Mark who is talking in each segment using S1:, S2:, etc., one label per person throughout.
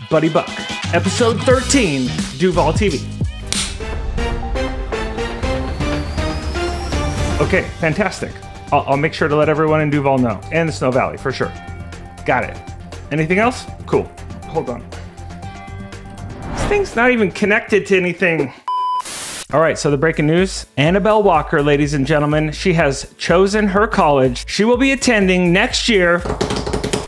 S1: Buddy Buck, episode 13, DUVALL TV. Okay, fantastic. I'll make sure to let everyone in Duval know, and the Snow Valley, for sure. Got it. Anything else? Cool. Hold on. This thing's not even connected to anything. All right, so the breaking news. Annabelle Walker, ladies and gentlemen, she has chosen her college. She will be attending next year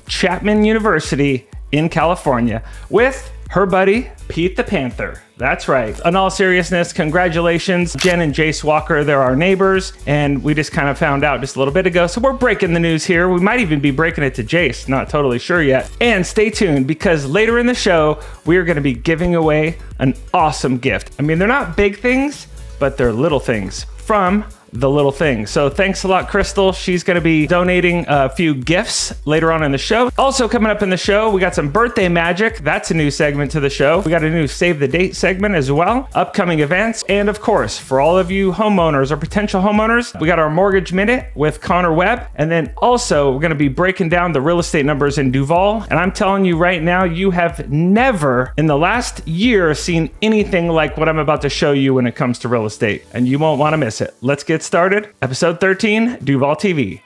S1: Chapman University in California with her buddy, Pete the Panther. That's right. In all seriousness, congratulations. Jen and Jace Walker, they're our neighbors, and we just kind of found out just a little bit ago. So we're breaking the news here. We might even be breaking it to Jace, not totally sure yet. And stay tuned, because later in the show, we are going to be giving away an awesome gift. I mean, they're not big things, but they're little things from The Little Thing. So thanks a lot, Crystal. She's going to be donating a few gifts later on in the show. Also coming up in the show, we got some birthday magic. That's a new segment to the show. We got a new Save the Date segment as well. Upcoming events. And of course, for all of you homeowners or potential homeowners, we got our Mortgage Minute with Connor Webb. And then also, we're going to be breaking down the real estate numbers in Duval. And I'm telling you right now, you have never in the last year seen anything like what I'm about to show you when it comes to real estate. And you won't want to miss it. Let's get started. Episode 13, DUVALL TV.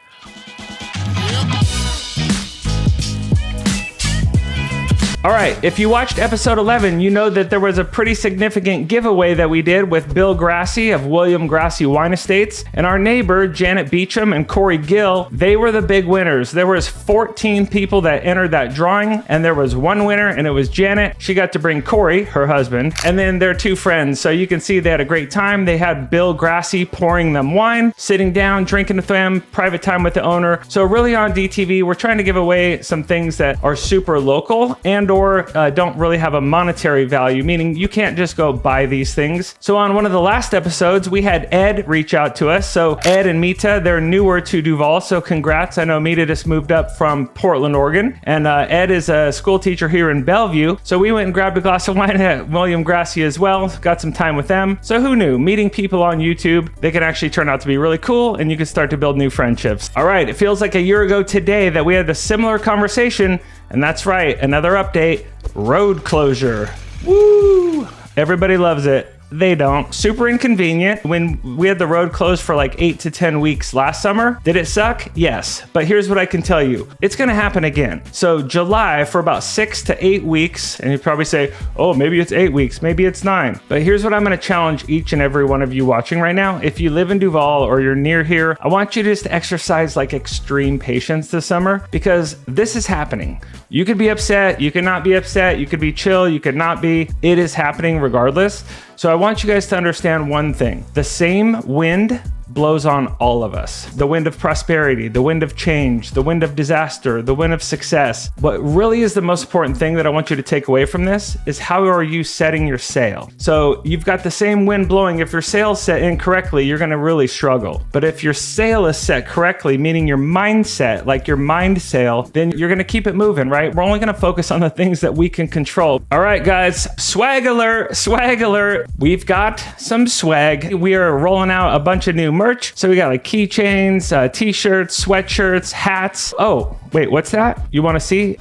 S1: All right, if you watched episode 11, you know that there was a pretty significant giveaway that we did with Bill Grassi of William Grassi Wine Estates, and our neighbor, Janet Beecham and Corey Gill. They were the big winners. There was 14 people that entered that drawing, and there was one winner, and it was Janet. She got to bring Corey, her husband, and then their two friends. So you can see they had a great time. They had Bill Grassi pouring them wine, sitting down, drinking with them, private time with the owner. So really on DTV, we're trying to give away some things that are super local and or don't really have a monetary value, meaning you can't just go buy these things. So on one of the last episodes, we had Ed reach out to us. So Ed and Mita, they're newer to Duval, so congrats. I know Mita just moved up from Portland, Oregon, and Ed is a school teacher here in Bellevue. So we went and grabbed a glass of wine at William Grassi as well, got some time with them. So who knew? Meeting people on YouTube, they can actually turn out to be really cool, and you can start to build new friendships. All right, it feels like a year ago today that we had a similar conversation. And that's right, another update, road closure. Woo! Everybody loves it. They don't. Super inconvenient. When we had the road closed for like 8 to 10 weeks last summer, did it suck? Yes. But here's what I can tell you. It's going to happen again. So July for about 6 to 8 weeks, and you probably say, oh, maybe it's 8 weeks, maybe it's 9. But here's what I'm going to challenge each and every one of you watching right now. If you live in Duval or you're near here, I want you to just exercise like extreme patience this summer, because this is happening. You could be upset, you could not be upset, you could be chill, you could not be. It is happening regardless. So I want you guys to understand one thing. The same wind blows on all of us. The wind of prosperity, the wind of change, the wind of disaster, the wind of success. What really is the most important thing that I want you to take away from this is how are you setting your sail? So you've got the same wind blowing. If your sail's set incorrectly, you're going to really struggle. But if your sail is set correctly, meaning your mindset, like your mind sail, then you're going to keep it moving, right? We're only going to focus on the things that we can control. All right, guys, swag alert, swag alert. We've got some swag. We are rolling out a bunch of new merch. So we got like keychains, t-shirts, sweatshirts, hats. Oh, wait, what's that? You want to see?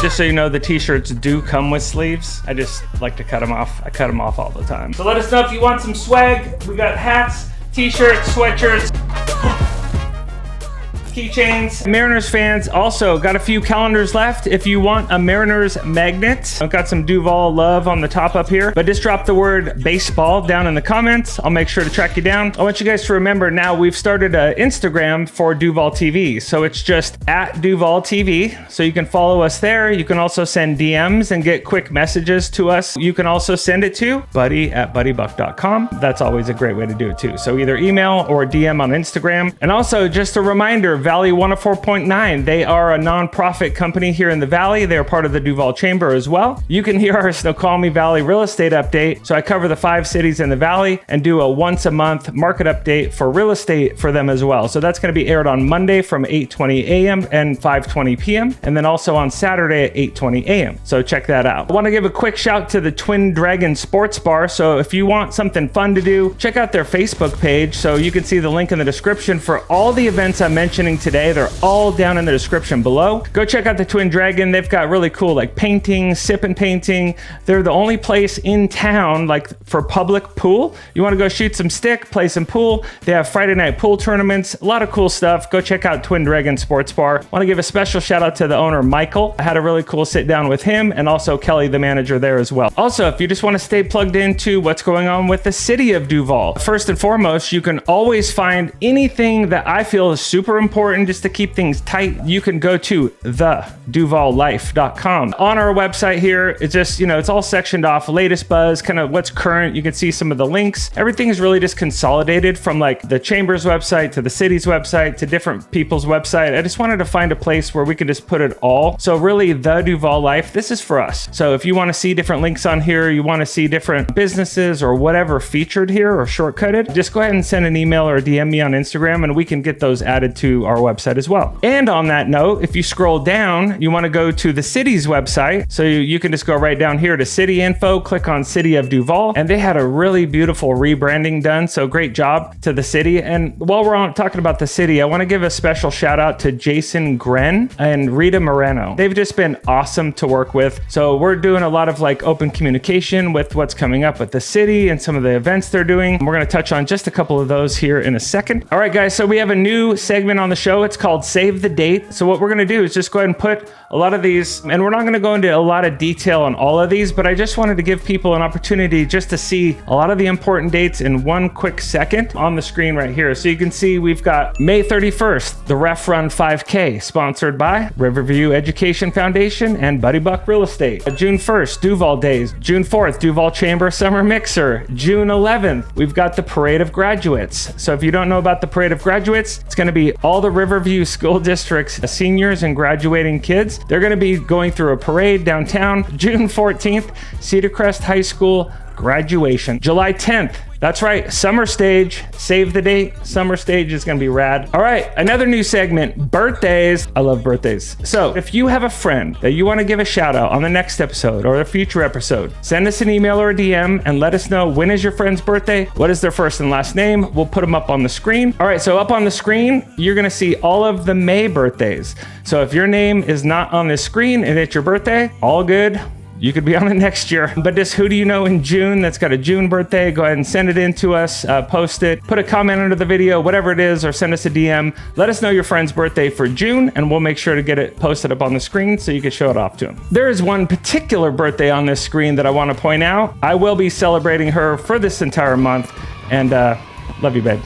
S1: Just so you know, the t-shirts do come with sleeves. I just like to cut them off. I cut them off all the time. So let us know if you want some swag. We got hats, t-shirts, sweatshirts, keychains. Mariners fans also got a few calendars left. If you want a Mariners magnet, I've got some Duval love on the top up here, but just drop the word baseball down in the comments. I'll make sure to track you down. I want you guys to remember now we've started an Instagram for DUVALL TV. So it's just at DUVALL TV. So you can follow us there. You can also send DMs and get quick messages to us. You can also send it to buddy@buddybuck.com. That's always a great way to do it too. So either email or DM on Instagram. And also just a reminder, Valley 104.9. They are a nonprofit company here in the Valley. They're part of the Duval Chamber as well. You can hear our Snoqualmie Valley real estate update. So I cover the 5 cities in the Valley and do a once a month market update for real estate for them as well. So that's going to be aired on Monday from 8:20 a.m. and 5:20 p.m. and then also on Saturday at 8:20 a.m. So check that out. I want to give a quick shout to the Twin Dragon Sports Bar. So if you want something fun to do, check out their Facebook page. So you can see the link in the description for all the events I'm mentioning listening today. They're all down in the description below. Go check out the Twin Dragon. They've got really cool like painting, sip and painting. They're the only place in town like for public pool. You want to go shoot some stick, play some pool. They have Friday night pool tournaments, a lot of cool stuff. Go check out Twin Dragon Sports Bar. Want to give a special shout out to the owner, Michael. I had a really cool sit down with him and also Kelly, the manager there as well. Also, if you just want to stay plugged into what's going on with the city of Duval, first and foremost, you can always find anything that I feel is super important just to keep things tight. You can go to theduvallife.com. On our website here, it's just, it's all sectioned off, latest buzz, kind of what's current. You can see some of the links. Everything is really just consolidated from like the chamber's website to the city's website to different people's website. I just wanted to find a place where we could just put it all. So really, the Duval Life, this is for us. So if you want to see different links on here, you want to see different businesses or whatever featured here or shortcutted, just go ahead and send an email or DM me on Instagram and we can get those added to our website as well. And on that note, if you scroll down, you want to go to the city's website. So you can just go right down here to city info, click on City of Duval, and they had a really beautiful rebranding done. So great job to the city. And while we're talking about the city, I want to give a special shout out to Jason Gren and Rita Moreno. They've just been awesome to work with. So we're doing a lot of like open communication with what's coming up with the city and some of the events they're doing. We're going to touch on just a couple of those here in a second. All right, guys. So we have a new segment on the show. It's called Save the Date. So what we're going to do is just go ahead and put a lot of these, and we're not going to go into a lot of detail on all of these, but I just wanted to give people an opportunity just to see a lot of the important dates in one quick second on the screen right here. So you can see we've got May 31st, the Ref Run 5K, sponsored by Riverview Education Foundation and Buddy Buck Real Estate. June 1st, Duval Days. June 4th, Duval Chamber Summer Mixer. June 11th, we've got the Parade of Graduates. So if you don't know about the Parade of Graduates, it's going to be all the Riverview School District's seniors and graduating kids. They're going to be going through a parade downtown. June 14th, Cedar Crest High School graduation. July 10th, that's right, Summer Stage. Save the date. Summer Stage is going to be rad. All right, another new segment, birthdays. I love birthdays. So if you have a friend that you want to give a shout out on the next episode or a future episode, send us an email or a DM and let us know when is your friend's birthday, what is their first and last name. We'll put them up on the screen. All right, so up on the screen, you're going to see all of the May birthdays. So if your name is not on this screen and it's your birthday, all good. You could be on it next year. But just who do you know in June that's got a June birthday? Go ahead and send it in to us, post it, put a comment under the video, whatever it is, or send us a DM. Let us know your friend's birthday for June, and we'll make sure to get it posted up on the screen so you can show it off to them. There is one particular birthday on this screen that I want to point out. I will be celebrating her for this entire month, and love you, babe.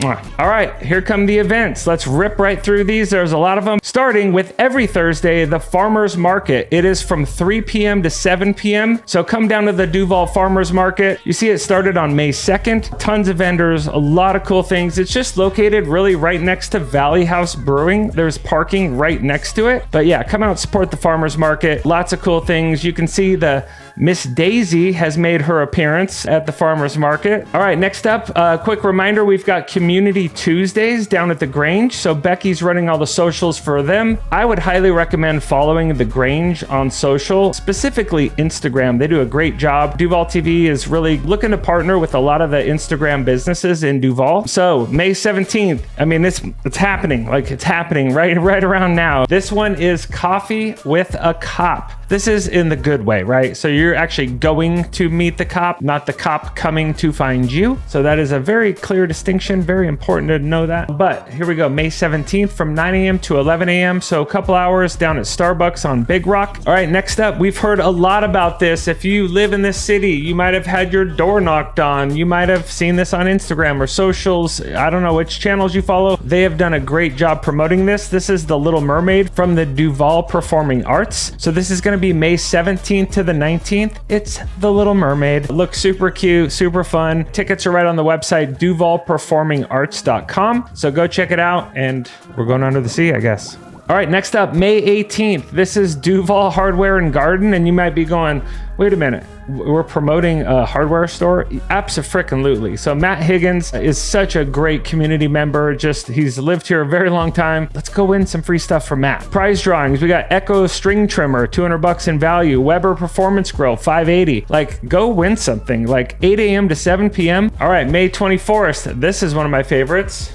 S1: All right, here come the events. Let's rip right through these. There's a lot of them. Starting with every Thursday, the Farmers Market. It is from 3 p.m. to 7 p.m. So come down to the Duval Farmers Market. You see it started on May 2nd. Tons of vendors, a lot of cool things. It's just located really right next to Valley House Brewing. There's parking right next to it. But yeah, come out, support the Farmers Market. Lots of cool things. You can see the Miss Daisy has made her appearance at the Farmers Market. All right, next up, a quick reminder, we've got Community Tuesdays down at the Grange. So Becky's running all the socials for them. I would highly recommend following the Grange on social, specifically Instagram. They do a great job. DUVALL TV is really looking to partner with a lot of the Instagram businesses in Duval. So May 17th, I mean, it's happening. Like it's happening right around now. This one is Coffee with a Cop. This is in the good way, right? So you're actually going to meet the cop, not the cop coming to find you. So that is a very clear distinction, very important to know that. But here we go, May 17th from 9 a.m. to 11 a.m. So a couple hours down at Starbucks on Big Rock. All right, next up, we've heard a lot about this. If you live in this city, you might have had your door knocked on. You might have seen this on Instagram or socials. I don't know which channels you follow. They have done a great job promoting this. This is the Little Mermaid from the Duval Performing Arts. So this is going to be May 17th to the 19th. It's the Little Mermaid. It looks super cute, super fun. Tickets are right on the website, DUVALperformingarts.com. So go check it out, and we're going under the sea, I guess. All right, next up, May 18th. This is Duval Hardware and Garden, and you might be going, wait a minute, we're promoting a hardware store? Abso-frickin-lutely. So Matt Higgins is such a great community member. He's lived here a very long time. Let's go win some free stuff from Matt. Prize drawings. We got Echo String Trimmer, $200 in value. Weber Performance Grill, $580. Like, go win something. Like 8 a.m. to 7 p.m. All right, May 24th. This is one of my favorites.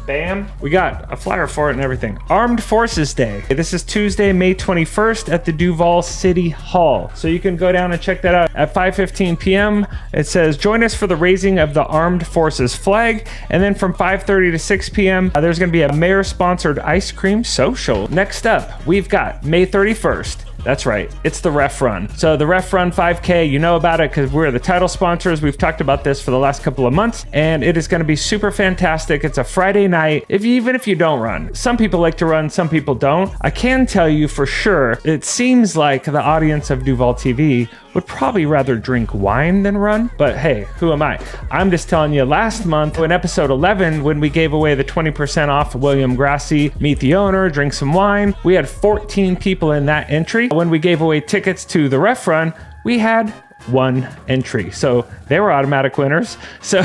S1: Bam. We got a flyer for it and everything. Armed Forces Day. This is Tuesday, May 21st at the Duval City Hall. So you can go down and check that out at 5:15 p.m. It says, join us for the raising of the Armed Forces flag. And then from 5:30 to 6 p.m., there's going to be a mayor-sponsored ice cream social. Next up, we've got May 31st. That's right, it's the Ref Run. So the Ref Run 5K, you know about it because we're the title sponsors. We've talked about this for the last couple of months, and it is going to be super fantastic. It's a Friday night, even if you don't run. Some people like to run, some people don't. I can tell you for sure, it seems like the audience of DUVALL TV would probably rather drink wine than run, but hey, who am I? I'm just telling you, last month in episode 11, when we gave away the 20% off William Grassi, meet the owner, drink some wine, we had 14 people in that entry. When we gave away tickets to the Ref Run, we had 1 entry. So they were automatic winners. So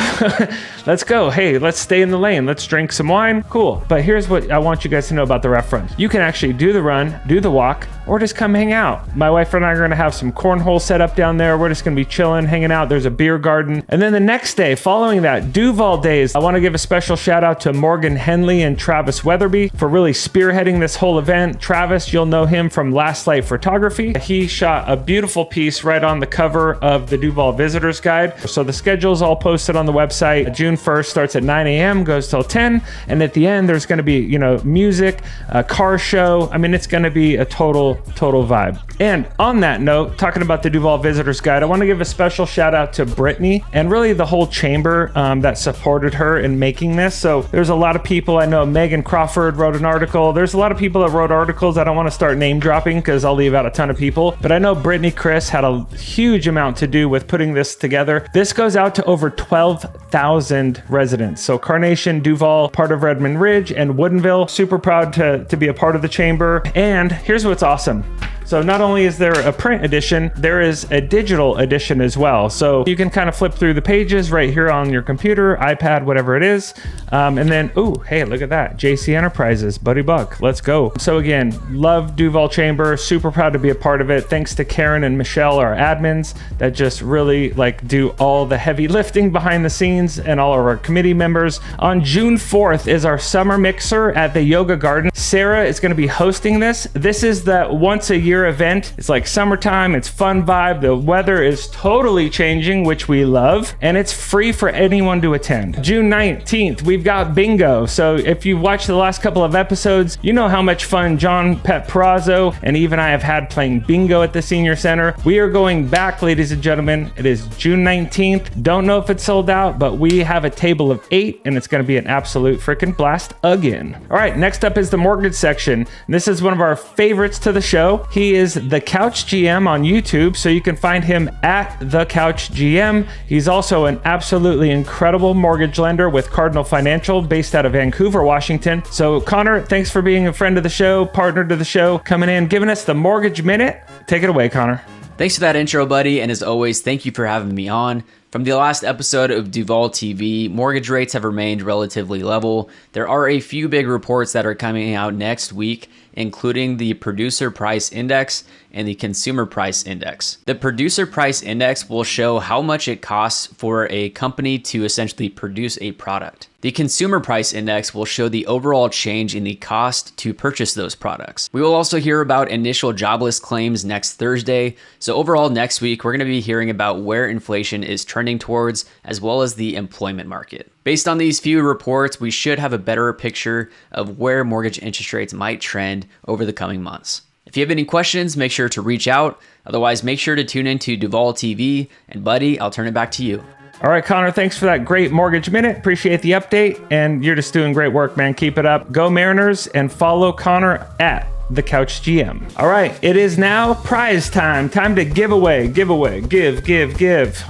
S1: let's go. Hey, let's stay in the lane. Let's drink some wine. Cool. But here's what I want you guys to know about the Ref Run. You can actually do the run, do the walk, or just come hang out. My wife and I are going to have some cornhole set up down there. We're just going to be chilling, hanging out. There's a beer garden. And then the next day, following that, Duval Days, I want to give a special shout out to Morgan Henley and Travis Weatherby for really spearheading this whole event. Travis, you'll know him from Last Light Photography. He shot a beautiful piece right on the cover of the Duval Visitors Guide. So the schedule is all posted on the website. June 1st starts at 9 a.m., goes till 10. And at the end, there's going to be, music, a car show. I mean, it's going to be a total vibe. And on that note, talking about the Duval Visitors Guide, I want to give a special shout out to Brittany and really the whole chamber that supported her in making this. So there's a lot of people. I know Megan Crawford wrote an article. There's a lot of people that wrote articles. I don't want to start name dropping because I'll leave out a ton of people. But I know Brittany Chris had a huge amount to do with putting this together. This goes out to over 12,000 residents. So Carnation, Duval, part of Redmond Ridge, and Woodinville. Super proud to be a part of the chamber. And here's what's awesome. So not only is there a print edition, there is a digital edition as well. So you can kind of flip through the pages right here on your computer, iPad, whatever it is. And then, ooh, hey, look at that. JC Enterprises, Buddy Buck, let's go. So again, love Duval Chamber, super proud to be a part of it. Thanks to Karen and Michelle, our admins, that just really do all the heavy lifting behind the scenes, and all of our committee members. On June 4th is our summer mixer at the Yoga Garden. Sarah is gonna be hosting this. This is the once a year event. It's like summertime, it's fun vibe. The weather is totally changing, which we love, and it's free for anyone to attend. June 19th, we've got bingo. So if you've watched the last couple of episodes, you know how much fun John Pet Perazzo and Eve and I have had playing bingo at the senior center. We are going back, ladies and gentlemen. It is June 19th. Don't know if it's sold out, but we have a table of 8, and it's going to be an absolute freaking blast again. All right, next up is the mortgage section. This is one of our favorites to the show. He is the Couch GM on YouTube, so you can find him at the Couch GM. He's also an absolutely incredible mortgage lender with Cardinal Financial, based out of Vancouver, Washington. So Connor, thanks for being a friend of the show, partner to the show, coming in, giving us the Mortgage Minute. Take it away, Connor.
S2: Thanks for that intro, buddy, and as always, thank you for having me on. From the last episode of DUVALL TV, mortgage rates have remained relatively level. There are a few big reports that are coming out next week, including the Producer Price Index and the Consumer Price Index. The Producer Price Index will show how much it costs for a company to essentially produce a product. The Consumer Price Index will show the overall change in the cost to purchase those products. We will also hear about initial jobless claims next Thursday. So overall next week, we're going to be hearing about where inflation is trending towards, as well as the employment market. Based on these few reports, we should have a better picture of where mortgage interest rates might trend over the coming months. If you have any questions, make sure to reach out. Otherwise, make sure to tune into DUVALL TV. And buddy, I'll turn it back to you.
S1: All right, Connor, thanks for that great mortgage minute. Appreciate the update, and you're just doing great work, man. Keep it up. Go Mariners, and follow Connor at the Couch GM. All right, it is now prize time. Time to give.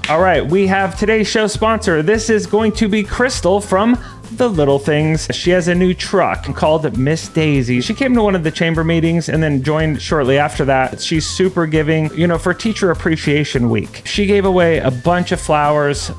S1: All right, we have today's show sponsor. This is going to be Crystal from The Little Things. She has a new truck called Miss Daisy. She came to one of the chamber meetings and then joined shortly after that. She's super giving, for Teacher Appreciation Week. She gave away a bunch of flowers,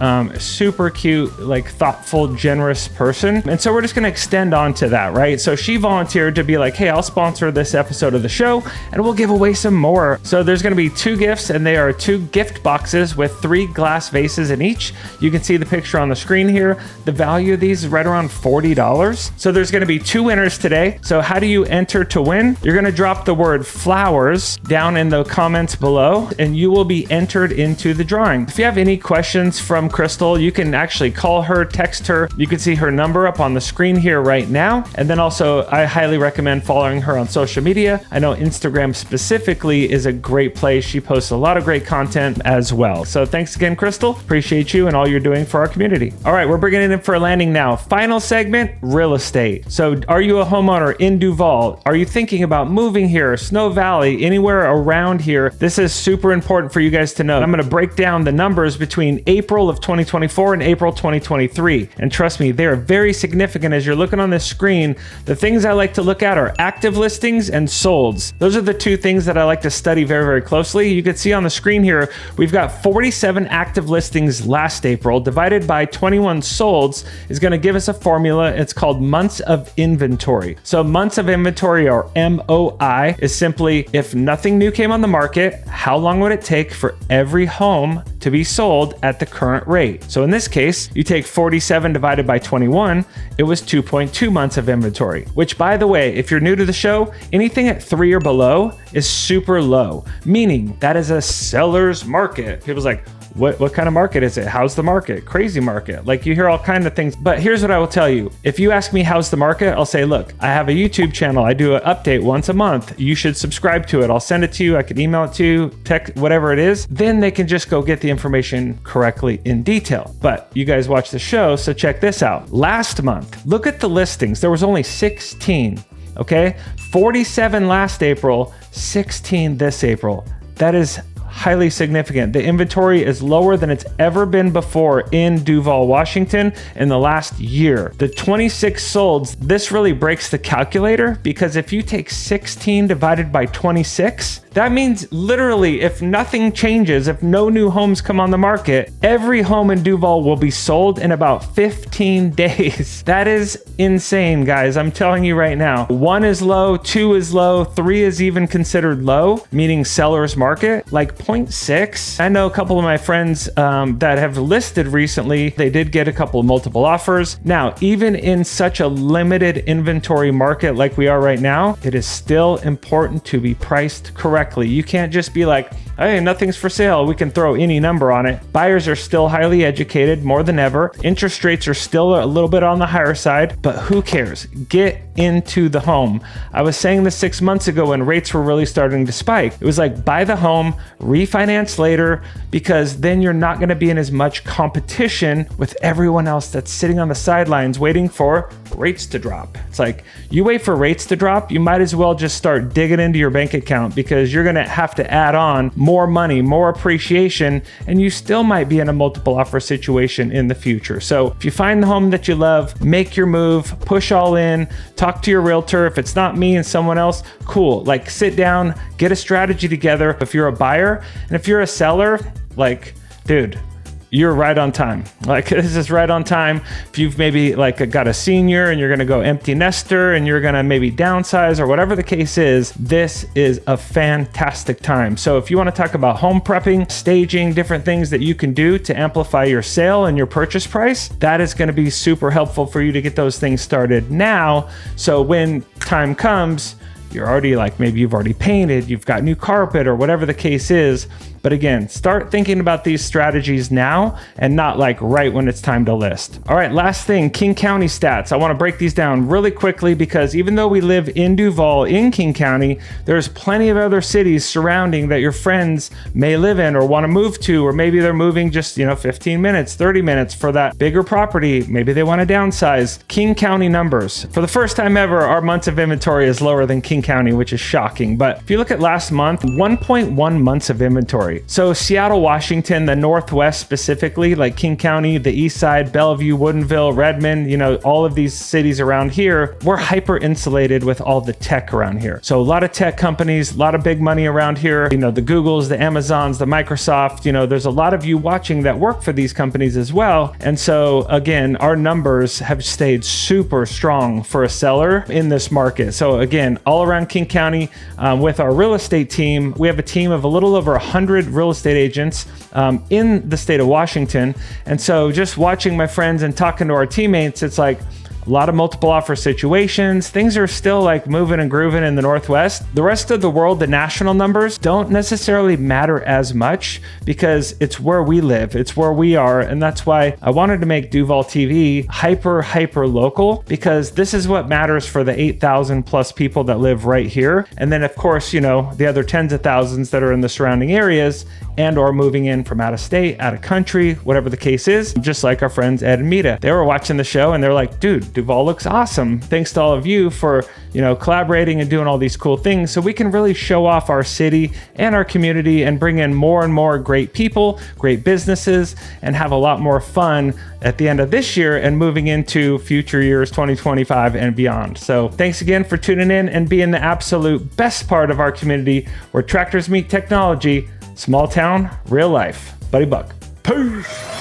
S1: super cute, thoughtful, generous person. And so we're just gonna extend on to that, right? So she volunteered to be like, hey, I'll sponsor this episode of the show and we'll give away some more. So there's gonna be 2 gifts, and they are 2 gift boxes with 3 glass vases in each. You can see the picture on the screen here. The value of these right around $40. So there's going to be 2 winners today. So how do you enter to win? You're going to drop the word flowers down in the comments below, and you will be entered into the drawing. If you have any questions from Crystal, you can actually call her, text her. You can see her number up on the screen here right now. And then also, I highly recommend following her on social media. I know Instagram specifically is a great place. She posts a lot of great content as well. So thanks again, Crystal. Appreciate you and all you're doing for our community. All right, we're bringing it in for a landing now. Final segment, real estate. So are you a homeowner in Duval? Are you thinking about moving here, Snow Valley, anywhere around here? This is super important for you guys to know. I'm going to break down the numbers between April of 2024 and April 2023. And trust me, they are very significant. As you're looking on this screen, the things I like to look at are active listings and solds. Those are the 2 things that I like to study very, very closely. You can see on the screen here, we've got 47 active listings last April divided by 21 solds is going to give us a formula. It's called months of inventory. So months of inventory, or MOI, is simply if nothing new came on the market, how long would it take for every home to be sold at the current rate? So in this case, you take 47 divided by 21, it was 2.2 months of inventory, which, by the way, if you're new to the show, anything at 3 or below is super low, meaning that is a seller's market. People's like, what kind of market is it? How's the market? Crazy market. Like, you hear all kinds of things. But here's what I will tell you. If you ask me how's the market, I'll say, look, I have a YouTube channel. I do an update once a month. You should subscribe to it. I'll send it to you. I can email it to you, text, whatever it is. Then they can just go get the information correctly in detail. But you guys watch the show, so check this out. Last month, look at the listings. There was only 16, okay? 47 last April, 16 this April. That is highly significant. The inventory is lower than it's ever been before in Duval, Washington in the last year. The 26 solds, this really breaks the calculator, because if you take 16 divided by 26, that means literally if nothing changes, if no new homes come on the market, every home in Duval will be sold in about 15 days. That is insane, guys. I'm telling you right now. 1 is low, 2 is low, 3 is even considered low, meaning seller's market. Like 0.6. I know a couple of my friends that have listed recently, they did get a couple of multiple offers. Now, even in such a limited inventory market like we are right now, it is still important to be priced correctly. You can't just be like, hey, nothing's for sale, we can throw any number on it. Buyers are still highly educated more than ever. Interest rates are still a little bit on the higher side, but who cares? Get into the home. I was saying this 6 months ago when rates were really starting to spike. It was like, buy the home, refinance later, because then you're not going to be in as much competition with everyone else that's sitting on the sidelines waiting for rates to drop. It's like, you wait for rates to drop, you might as well just start digging into your bank account, because you're going to have to add on more money, more appreciation, and you still might be in a multiple offer situation in the future. So if you find the home that you love, make your move, push all in, talk to your realtor. If it's not me and someone else, cool. Like, sit down, get a strategy together. If you're a buyer, and if you're a seller, like, dude, you're right on time. Like, this is right on time. If you've maybe like got a senior and you're going to go empty nester and you're going to maybe downsize or whatever the case is, this is a fantastic time. So if you want to talk about home prepping, staging, different things that you can do to amplify your sale and your purchase price, that is going to be super helpful for you to get those things started now. So when time comes, you're already like, maybe you've already painted, you've got new carpet or whatever the case is. But again, start thinking about these strategies now and not like right when it's time to list. All right, last thing, King County stats. I want to break these down really quickly, because even though we live in Duval in King County, there's plenty of other cities surrounding that your friends may live in or want to move to, or maybe they're moving just, 15 minutes, 30 minutes for that bigger property. Maybe they want to downsize. King County numbers. For the first time ever, our months of inventory is lower than King County, which is shocking. But if you look at last month, 1.1 months of inventory. So Seattle, Washington, the Northwest specifically, like King County, the East Side, Bellevue, Woodinville, Redmond, all of these cities around here, we're hyper insulated with all the tech around here. So a lot of tech companies, a lot of big money around here, the Googles, the Amazons, the Microsoft, there's a lot of you watching that work for these companies as well. And so again, our numbers have stayed super strong for a seller in this market. So again, all around King County, with our real estate team, we have a team of a little over 100 100 real estate agents in the state of Washington. And so just watching my friends and talking to our teammates, it's like a lot of multiple offer situations. Things are still like moving and grooving in the Northwest. The rest of the world, the national numbers don't necessarily matter as much because it's where we live, it's where we are. And that's why I wanted to make DUVALL TV hyper local, because this is what matters for the 8,000 plus people that live right here. And then of course, you know, the other tens of thousands that are in the surrounding areas and or moving in from out of state, out of country, whatever the case is. Just like our friends Ed and Mita. They were watching the show and they're like, dude, DUVALL looks awesome. Thanks to all of you for, you know, collaborating and doing all these cool things so we can really show off our city and our community and bring in more and more great people, great businesses, and have a lot more fun at the end of this year and moving into future years 2025 and beyond. So thanks again for tuning in and being the absolute best part of our community where tractors meet technology, small town, real life. Buddy Buck. Peace.